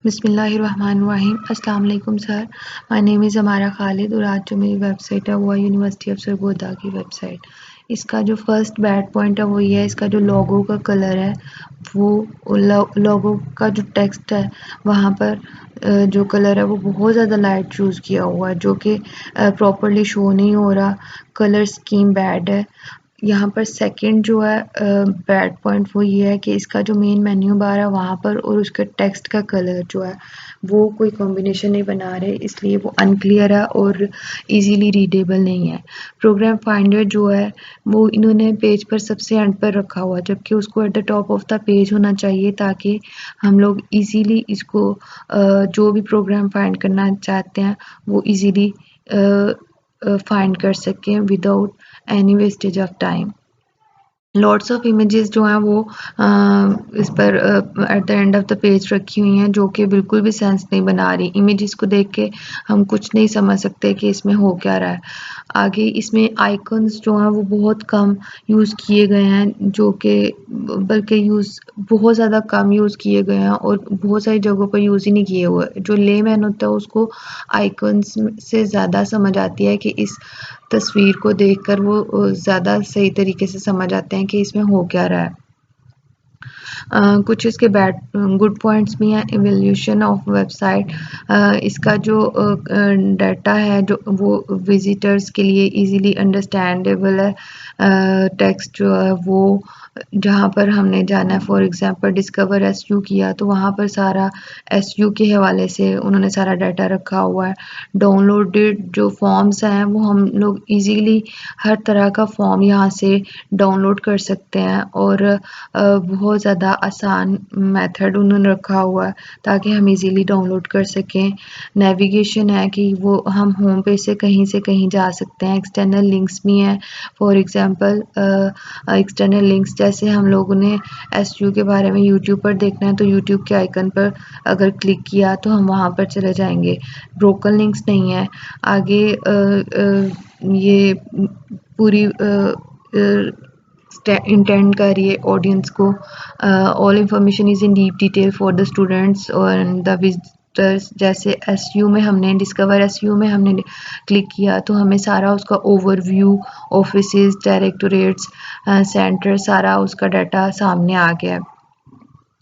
बिस्मिल्लाहिर्रहमानिर्रहीम। अस्सलाम वालेकुम सर, माय नेम इज़ अमारा खालिद और आज जो मेरी वेबसाइट है वो है यूनिवर्सिटी ऑफ सरगोदा की वेबसाइट। इसका जो फर्स्ट बैड पॉइंट है वो ये है, इसका जो लोगो का कलर है वो लोगो का जो टेक्स्ट है वहाँ पर जो कलर है वो बहुत ज़्यादा लाइट चूज़ किया हुआ है, जो कि प्रॉपरली शो नहीं हो रहा। कलर स्कीम बैड है। यहाँ पर सेकंड जो है बैड पॉइंट वो ये है कि इसका जो मेन मेन्यू बार है वहाँ पर और उसके टेक्स्ट का कलर जो है वो कोई कॉम्बिनेशन नहीं बना रहे, इसलिए वो अनक्लियर है और इजीली रीडेबल नहीं है। प्रोग्राम फाइंडर जो है वो इन्होंने पेज पर सबसे एंड पर रखा हुआ, जबकि उसको at the top of the page होना चाहिए ताकि हम लोग इजीली इसको जो भी प्रोग्राम फाइंड करना चाहते हैं वो इजीली फाइंड कर सकें without any wastage of time. Lots of images जो हैं वो इस पर at the end of the page रखी हुई हैं, जो कि बिल्कुल भी सेंस नहीं बना रही। इमेजेस को देख के हम कुछ नहीं समझ सकते कि इसमें हो क्या रहा है। आगे इसमें आइकन्स जो हैं वो बहुत कम यूज़ किए गए हैं, जो कि बल्कि यूज़ बहुत ज़्यादा कम यूज़ किए गए हैं और बहुत सारी जगहों पर यूज़ ही नहीं किए हुए। जो लेमैन होता है उसको आइकन्स से ज़्यादा समझ आती है कि इस तस्वीर को देखकर वो ज़्यादा सही तरीके से समझ आते हैं कि इसमें हो क्या रहा है। कुछ इसके बैड गुड पॉइंट्स भी हैं। इवोल्यूशन ऑफ वेबसाइट, इसका जो डाटा है जो वो विजिटर्स के लिए इजीली अंडरस्टैंडेबल है। टेक्स्ट जो है वो जहाँ पर हमने जाना है, फॉर एग्जांपल डिस्कवर एसयू किया तो वहाँ पर सारा एसयू के हवाले से उन्होंने सारा डाटा रखा हुआ है। डाउनलोडेड जो फॉर्म्स हैं वो हम लोग इजीली हर तरह का फॉर्म यहाँ से डाउनलोड कर सकते हैं और बहुत ज़्यादा आसान मेथड उन्होंने रखा हुआ है ताकि हम इजीली डाउनलोड कर सकें। नेविगेशन है कि वो हम होम पेज से कहीं जा सकते हैं। एक्सटर्नल लिंक्स भी हैं, फॉर एग्जांपल एक्सटर्नल लिंक्स जैसे हम लोगों ने एसयू के बारे में यूट्यूब पर देखना है तो यूट्यूब के आइकन पर अगर क्लिक किया तो हम वहाँ पर चले जाएंगे। ब्रोकन लिंक्स नहीं है। आगे ये पूरी इंटेंड कर रही है ऑडियंस को। All information is in deep detail for the students और द विजिटर्स। जैसे एसयू में हमने डिस्कवर एसयू में हमने क्लिक किया तो हमें सारा उसका ओवरव्यू, ऑफिसेज, डायरेक्टोरेट्स, सेंटर, सारा उसका डाटा सामने आ गया है।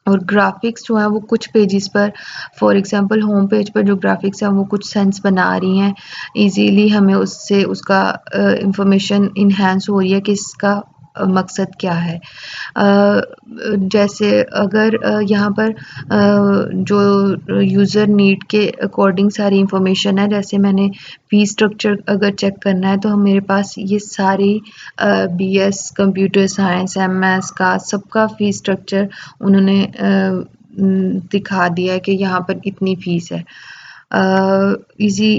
और ग्राफिक्स जो है वो कुछ पेजेस पर, फॉर एग्जांपल होम पेज पर जो ग्राफिक्स हैं वो कुछ सेंस बना रही हैं। इजीली हमें उससे उसका इंफॉर्मेशन इन्हांस हो रही है कि इसका मकसद क्या है। जैसे अगर यहाँ पर जो यूज़र नीड के अकॉर्डिंग सारी इंफॉर्मेशन है, जैसे मैंने फी स्ट्रक्चर अगर चेक करना है तो हम मेरे पास ये सारी बीएस कंप्यूटर साइंस, एमएस का सबका फी स्ट्रक्चर उन्होंने दिखा दिया है कि यहाँ पर इतनी फीस है। इजी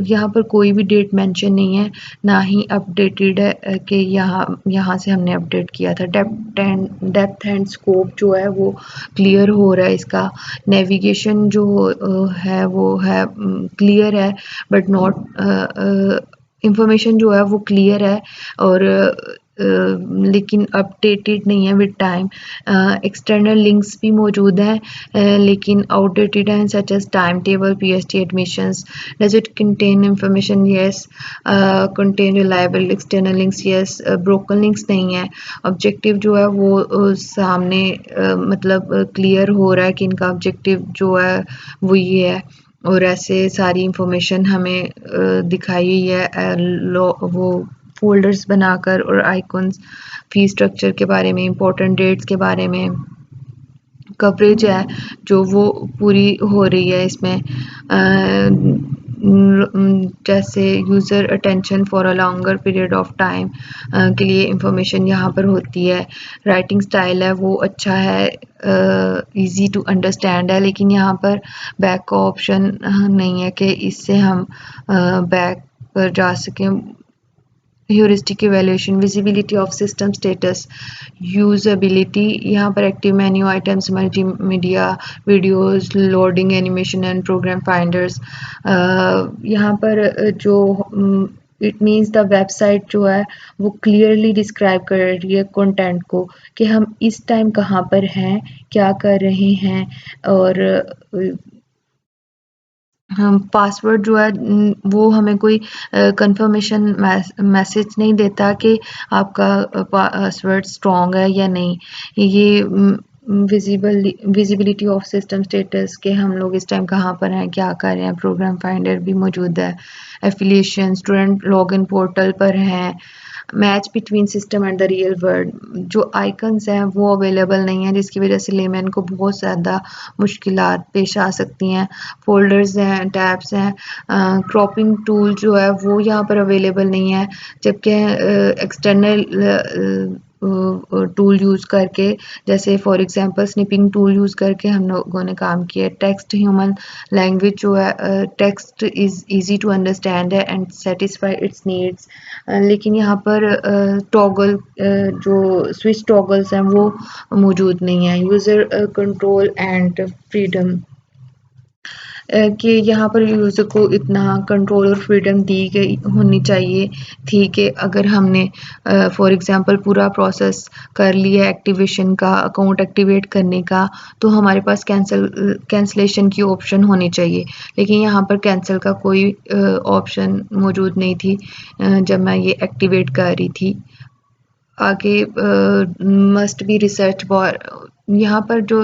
यहाँ पर कोई भी डेट मेंशन नहीं है, ना ही अपडेटेड है कि यहाँ से हमने अपडेट किया था। डेप्थ एंड स्कोप जो है वो क्लियर हो रहा है इसका। नेविगेशन जो है वो है क्लियर है बट नॉट इंफॉर्मेशन जो है वो क्लियर है और लेकिन अपडेटेड नहीं है विद टाइम। एक्सटर्नल लिंक्स भी मौजूद हैं लेकिन आउटडेटेड हैं, such as time table, PST admissions. Does it contain information? Yes. Contain reliable external links? Yes. Broken links नहीं है। ऑब्जेक्टिव जो है वो सामने मतलब क्लियर हो रहा है कि इनका ऑब्जेक्टिव जो है वो ये है और ऐसे सारी इंफॉर्मेशन हमें दिखाई हुई है वो फोल्डर्स बनाकर और आइकॉन्स, फी स्ट्रक्चर के बारे में, इंपॉर्टेंट डेट्स के बारे में। कवरेज है जो वो पूरी हो रही है इसमें। जैसे user attention for a longer period of time के लिए इंफॉर्मेशन यहाँ पर होती है। राइटिंग स्टाइल है वो अच्छा है, इजी टू अंडरस्टैंड है, लेकिन यहाँ पर बैक का ऑप्शन नहीं है कि इससे हम बैक पर जा सकें। Heuristic evaluation, visibility of system status, usability, यहाँ पर active menu items, multimedia, videos, loading, animation and program finders. यहाँ पर जो इट मीन्स द वेबसाइट जो है वो क्लियरली डिस्क्राइब कर रही है कंटेंट को कि हम इस टाइम कहाँ पर हैं, क्या कर रहे हैं और हम पासवर्ड जो है वो हमें कोई कंफर्मेशन मैसेज नहीं देता कि आपका पासवर्ड स्ट्रॉन्ग है या नहीं। ये विजिबिलिटी ऑफ सिस्टम स्टेटस के हम लोग इस टाइम कहाँ पर हैं, क्या कर रहे हैं, प्रोग्राम फाइंडर भी मौजूद है। एफिलिएशन स्टूडेंट लॉगिन पोर्टल पर हैं। Match between system and the real world जो आइकन्स हैं वो अवेलेबल नहीं है, जिसकी वजह से लेमैन को बहुत ज़्यादा मुश्किलात पेश आ सकती हैं। फ़ोल्डर्स हैं, टैब्स हैं, क्रॉपिंग टूल जो है वो यहाँ पर अवेलेबल नहीं है, जबकि एक्सटर्नल टूल यूज़ करके, जैसे for example snipping tool use करके हम लोगों ने काम किया है। टेक्स्ट ह्यूमन लैंग्वेज जो है, text is easy to understand है एंड सेटिस्फाई इट्स नीड्स। लेकिन यहाँ पर टॉगल जो स्विच टॉगल्स हैं वो मौजूद नहीं है। यूज़र कंट्रोल एंड फ्रीडम कि यहाँ पर यूज़र को इतना कंट्रोल और फ्रीडम दी गई होनी चाहिए थी कि अगर हमने फॉर एग्जांपल पूरा प्रोसेस कर लिया एक्टिवेशन का, अकाउंट एक्टिवेट करने का, तो हमारे पास कैंसलेशन की ऑप्शन होनी चाहिए। लेकिन यहाँ पर कैंसिल का कोई ऑप्शन मौजूद नहीं थी जब मैं ये एक्टिवेट कर रही थी। आगे मस्ट बी रिसर्च बार, यहाँ पर जो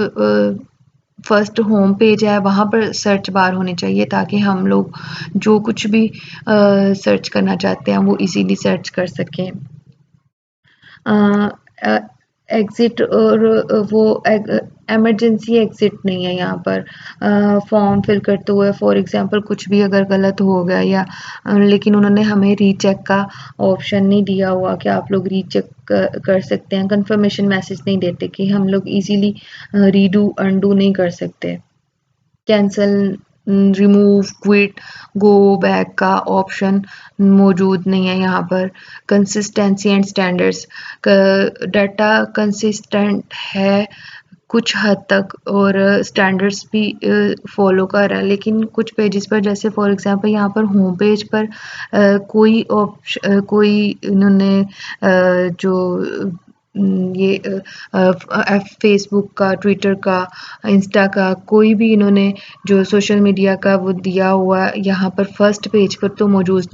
फर्स्ट होम पेज है वहाँ पर सर्च बार होनी चाहिए ताकि हम लोग जो कुछ भी सर्च करना चाहते हैं वो इजीली सर्च कर सकें। एग्ज़िट और वो इमरजेंसी एग्ज़िट नहीं है यहाँ पर। फॉर्म फिल करते हुए फॉर एग्ज़ाम्पल कुछ भी अगर गलत हो गया या लेकिन उन्होंने हमें रीचेक का ऑप्शन नहीं दिया हुआ कि आप लोग रीचेक कर सकते हैं। कंफर्मेशन मैसेज नहीं देते कि हम लोग इजीली रीडू अनडू नहीं कर सकते। Cancel, remove, quit, go back का ऑप्शन मौजूद नहीं है यहाँ पर। Consistency and standards, data consistent है कुछ हद तक और स्टैंडर्ड्स भी फॉलो कर रहा है, लेकिन कुछ पेजेस पर जैसे फॉर एग्जांपल यहाँ पर होम पेज पर कोई इन्होंने जो ये फेसबुक का, ट्विटर का, इंस्टा का, कोई भी इन्होंने जो सोशल मीडिया का वो दिया हुआ यहाँ पर फर्स्ट पेज पर तो मौजूद,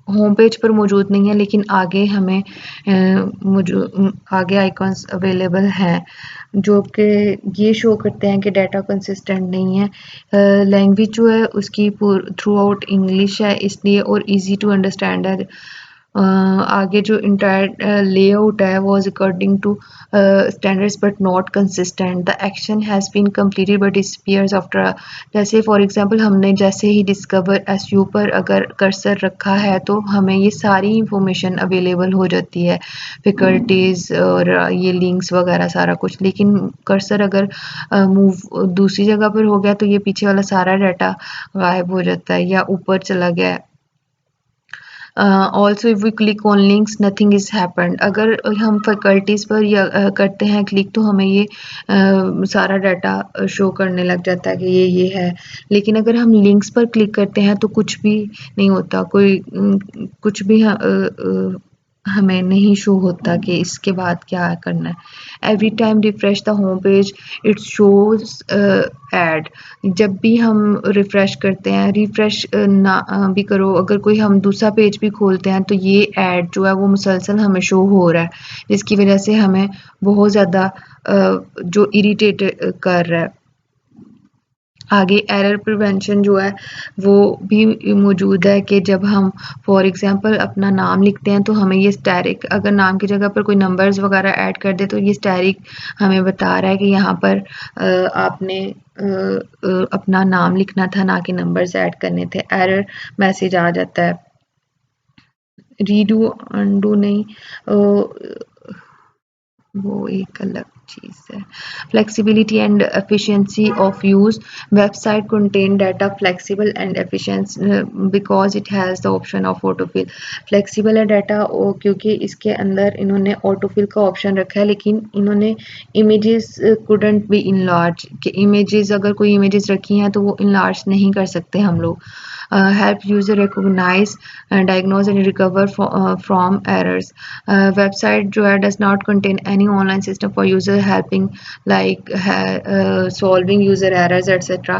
होम पेज पर मौजूद नहीं है, लेकिन आगे हमें आगे आइकॉन्स अवेलेबल हैं जो कि ये शो करते हैं कि डाटा कंसिस्टेंट नहीं है। लैंग्वेज जो है उसकी थ्रू आउट इंग्लिश है इसलिए और इजी टू अंडरस्टैंड है। आगे जो इंटायर लेआउट है was according to standards but not consistent. The action has been completed but disappears after, जैसे फॉर एग्जांपल हमने जैसे ही डिस्कवर एसयू पर अगर कर्सर रखा है तो हमें ये सारी इंफॉर्मेशन अवेलेबल हो जाती है, फैकल्टीज़ और ये लिंक्स वगैरह सारा कुछ। लेकिन कर्सर अगर मूव दूसरी जगह पर हो गया तो ये पीछे वाला सारा डाटा गायब हो जाता है या ऊपर चला गया है। Also if we click on links nothing is happened, अगर हम फैकल्टीज़ पर या करते हैं क्लिक तो हमें ये सारा डाटा शो करने लग जाता है कि ये है। लेकिन अगर हम लिंक्स पर क्लिक करते हैं तो कुछ भी नहीं होता, कोई कुछ भी हमें नहीं शो होता कि इसके बाद क्या करना है। Every time refresh the home page it shows ad, जब भी हम रिफ्रेश करते हैं, रिफ्रेश ना भी करो अगर कोई हम दूसरा पेज भी खोलते हैं तो ये ऐड जो है वो मुसलसल हमें शो हो रहा है, जिसकी वजह से हमें बहुत ज़्यादा जो इरिटेट कर रहा है। आगे एरर प्रिवेंशन जो है वो भी मौजूद है कि जब हम फॉर एग्जांपल अपना नाम लिखते हैं तो हमें ये स्टैरिक, अगर नाम की जगह पर कोई नंबर्स वगैरह ऐड कर दे तो ये स्टैरिक हमें बता रहा है कि यहाँ पर आपने अपना नाम लिखना था ना कि नंबर्स ऐड करने थे। एरर मैसेज आ जाता है। रीडू अनडू नहीं, वो एक अलग चीज़ है। Flexibility and efficiency of use, website contain data flexible and efficient because it has the option of autofill. Flexible है डाटा क्योंकि इसके अंदर इन्होंने ऑटोफिल का ऑप्शन रखा है, लेकिन इन्होंने इमेजेस कुडंट बी इनलार्ज, कि इमेजेस अगर कोई इमेजेस रखी हैं तो वो इनलार्ज नहीं कर सकते हम लोग। help user recognize, diagnose and recover from errors. Website जो है does not contain any online system for user helping like solving user errors etc.